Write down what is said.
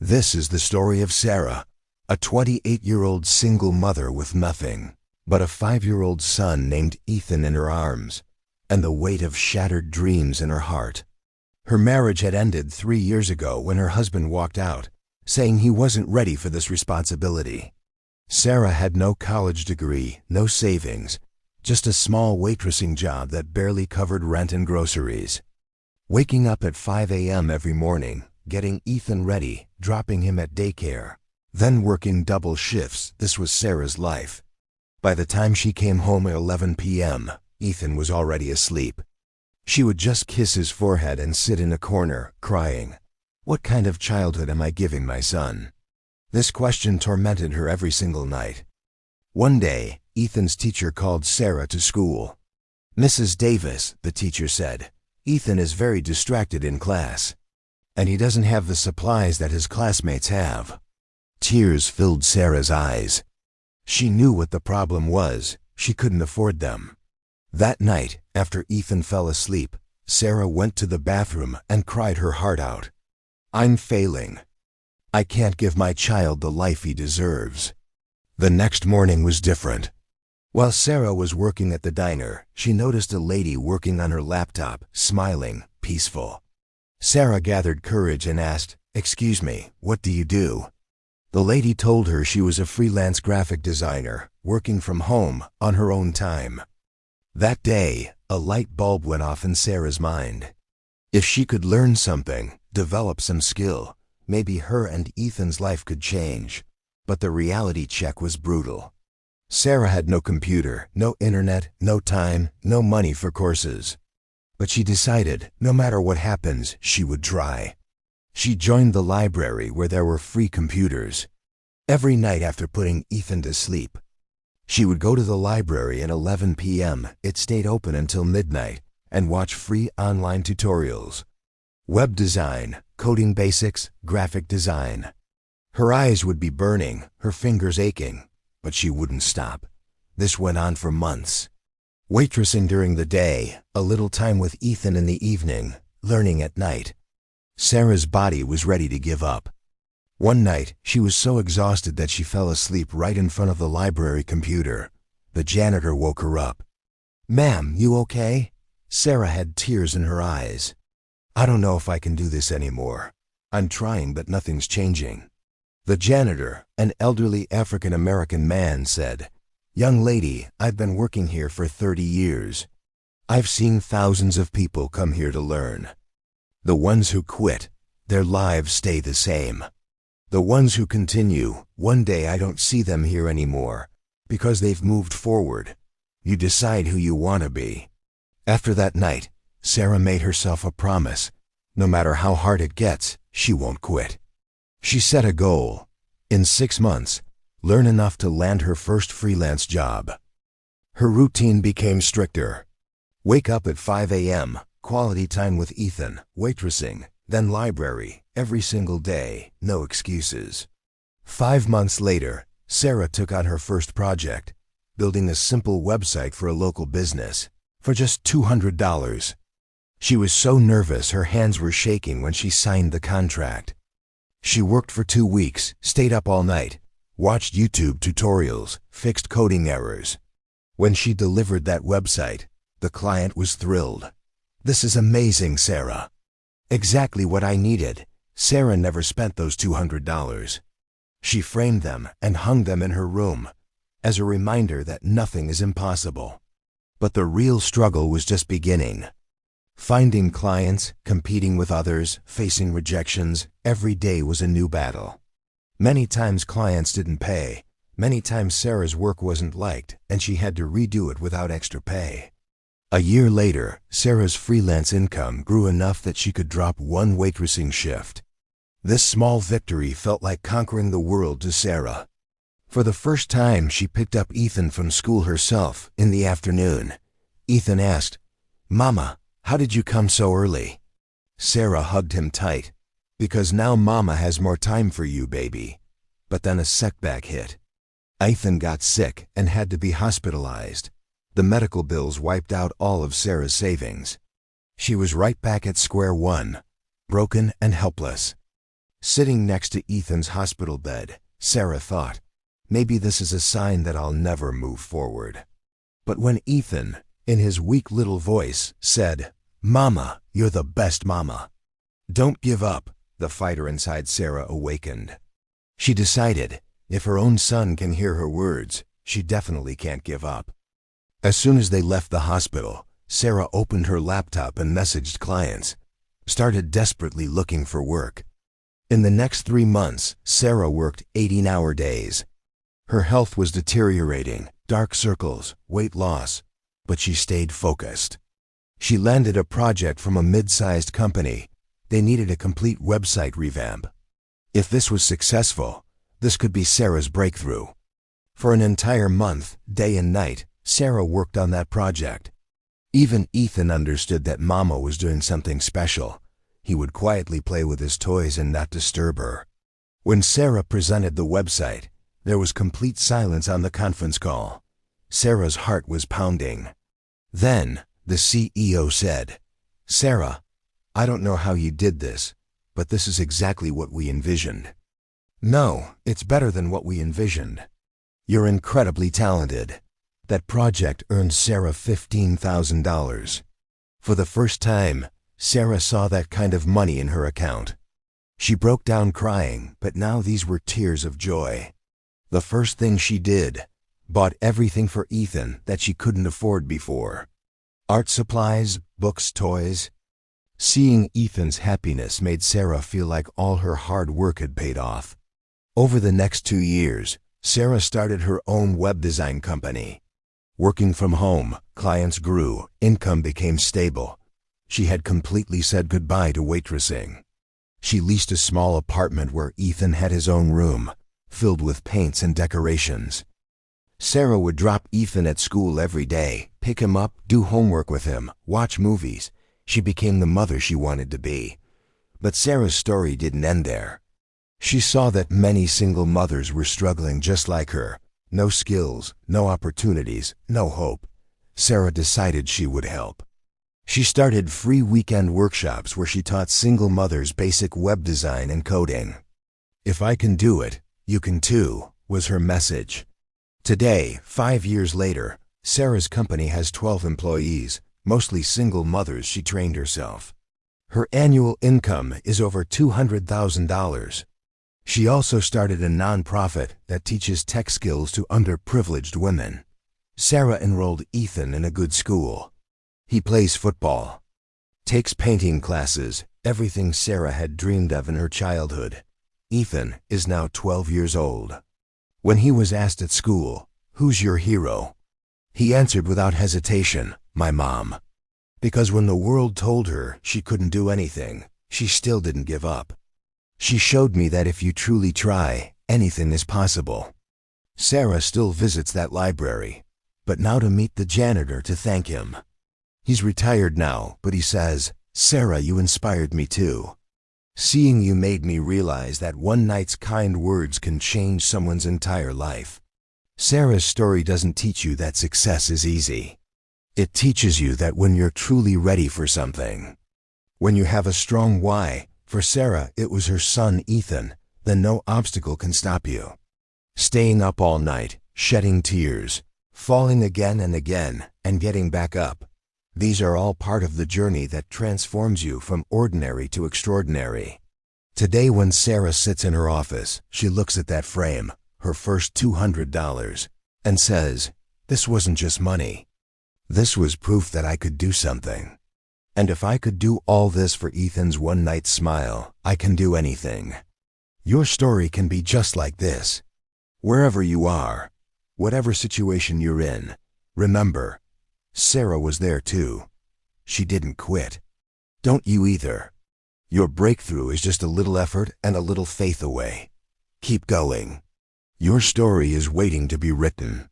This is the story of Sarah, a 28-year-old single mother with nothing but a 5-year-old son named Ethan in her arms and the weight of shattered dreams in her heart. Her marriage had ended 3 years ago when her husband walked out, saying he wasn't ready for this responsibility. Sarah had no college degree, no savings, just a small waitressing job that barely covered rent and groceries. Waking up at 5 a.m. every morning, getting Ethan ready, dropping him at daycare, then working double shifts, this was Sarah's life. By the time she came home at 11 p.m., Ethan was already asleep. She would just kiss his forehead and sit in a corner, crying. What kind of childhood am I giving my son? This question tormented her every single night. One day, Ethan's teacher called Sarah to school. "Mrs. Davis," the teacher said, "Ethan is very distracted in class, and he doesn't have the supplies that his classmates have." Tears filled Sarah's eyes. She knew what the problem was. She couldn't afford them. That night, after Ethan fell asleep, Sarah went to the bathroom and cried her heart out. "I'm failing. I can't give my child the life he deserves." The next morning was different. While Sarah was working at the diner, she noticed a lady working on her laptop, smiling, peaceful. Sarah gathered courage and asked, "Excuse me, what do you do?" The lady told her she was a freelance graphic designer, working from home, on her own time. That day, a light bulb went off in Sarah's mind. If she could learn something, develop some skill, maybe her and Ethan's life could change. But the reality check was brutal. Sarah had no computer, no internet, no time, no money for courses. But she decided, no matter what happens, she would try. She joined the library where there were free computers. Every night after putting Ethan to sleep, she would go to the library at 11 p.m. It stayed open until midnight, and watch free online tutorials. Web design, coding basics, graphic design. Her eyes would be burning, her fingers aching, but she wouldn't stop. This went on for months. Waitressing during the day, a little time with Ethan in the evening, learning at night. Sarah's body was ready to give up. One night, she was so exhausted that she fell asleep right in front of the library computer. The janitor woke her up. "Ma'am, you okay?" Sarah had tears in her eyes. "I don't know if I can do this anymore. I'm trying, but nothing's changing." The janitor, an elderly African-American man, said, "Young lady, I've been working here for 30 years. I've seen thousands of people come here to learn. The ones who quit, their lives stay the same. The ones who continue, one day I don't see them here anymore, because they've moved forward. You decide who you want to be." After that night, Sarah made herself a promise. No matter how hard it gets, she won't quit. She set a goal. In 6 months, learn enough to land her first freelance job. Her routine became stricter. Wake up at 5 a.m., quality time with Ethan, waitressing, then library, every single day, no excuses. 5 months later, Sarah took on her first project, building a simple website for a local business, for just $200. She was so nervous her hands were shaking when she signed the contract. She worked for 2 weeks, stayed up all night, watched YouTube tutorials, fixed coding errors. When she delivered that website, the client was thrilled. "This is amazing, Sarah. Exactly what I needed." Sarah never spent those $200. She framed them and hung them in her room as a reminder that nothing is impossible. But the real struggle was just beginning. Finding clients, competing with others, facing rejections, every day was a new battle. Many times clients didn't pay. Many times Sarah's work wasn't liked, and she had to redo it without extra pay. A year later, Sarah's freelance income grew enough that she could drop 1 waitressing shift. This small victory felt like conquering the world to Sarah. For the first time, she picked up Ethan from school herself in the afternoon. Ethan asked, "Mama, how did you come so early?" Sarah hugged him tight. "Because now Mama has more time for you, baby." But then a setback hit. Ethan got sick and had to be hospitalized. The medical bills wiped out all of Sarah's savings. She was right back at square one, broken and helpless. Sitting next to Ethan's hospital bed, Sarah thought, maybe this is a sign that I'll never move forward. But when Ethan, in his weak little voice, said, "Mama, you're the best mama. Don't give up," the fighter inside Sarah awakened. She decided, if her own son can hear her words, she definitely can't give up. As soon as they left the hospital, Sarah opened her laptop and messaged clients, started desperately looking for work. In the next 3 months, Sarah worked 18-hour days. Her health was deteriorating, dark circles, weight loss, but she stayed focused. She landed a project from a mid-sized company. They needed a complete website revamp. If this was successful, this could be Sarah's breakthrough. For an entire month, day and night, Sarah worked on that project. Even Ethan understood that Mama was doing something special. He would quietly play with his toys and not disturb her. When Sarah presented the website, there was complete silence on the conference call. Sarah's heart was pounding. Then, the CEO said, "Sarah, I don't know how you did this, but this is exactly what we envisioned." "No, it's better than what we envisioned. You're incredibly talented." That project earned Sarah $15,000. For the first time, Sarah saw that kind of money in her account. She broke down crying, but now these were tears of joy. The first thing she did, bought everything for Ethan that she couldn't afford before. Art supplies, books, toys. Seeing Ethan's happiness made Sarah feel like all her hard work had paid off. Over the next 2 years, Sarah started her own web design company. Working from home, clients grew, income became stable. She had completely said goodbye to waitressing. She leased a small apartment where Ethan had his own room, filled with paints and decorations. Sarah would drop Ethan at school every day, pick him up, do homework with him, watch movies. She became the mother she wanted to be. But Sarah's story didn't end there. She saw that many single mothers were struggling just like her. No skills, no opportunities, no hope. Sarah decided she would help. She started free weekend workshops where she taught single mothers basic web design and coding. "If I can do it, you can too," was her message. Today, 5 years later, Sarah's company has 12 employees, mostly single mothers she trained herself. Her annual income is over $200,000. She also started a nonprofit that teaches tech skills to underprivileged women. Sarah enrolled Ethan in a good school. He plays football, takes painting classes, everything Sarah had dreamed of in her childhood. Ethan is now 12 years old. When he was asked at school, "Who's your hero?" he answered without hesitation, "My mom." Because when the world told her she couldn't do anything, she still didn't give up. "She showed me that if you truly try, anything is possible." Sarah still visits that library, but now to meet the janitor to thank him. He's retired now, but he says, "Sarah, you inspired me too. Seeing you made me realize that one night's kind words can change someone's entire life." Sarah's story doesn't teach you that success is easy. It teaches you that when you're truly ready for something, when you have a strong why, for Sarah it was her son Ethan, then no obstacle can stop you. Staying up all night, shedding tears, falling again and again, and getting back up. These are all part of the journey that transforms you from ordinary to extraordinary. Today when Sarah sits in her office, she looks at that frame, her first $200, and says, "This wasn't just money. This was proof that I could do something. And if I could do all this for Ethan's one-night smile, I can do anything." Your story can be just like this. Wherever you are, whatever situation you're in, remember, Sarah was there too. She didn't quit. Don't you either. Your breakthrough is just a little effort and a little faith away. Keep going. Your story is waiting to be written.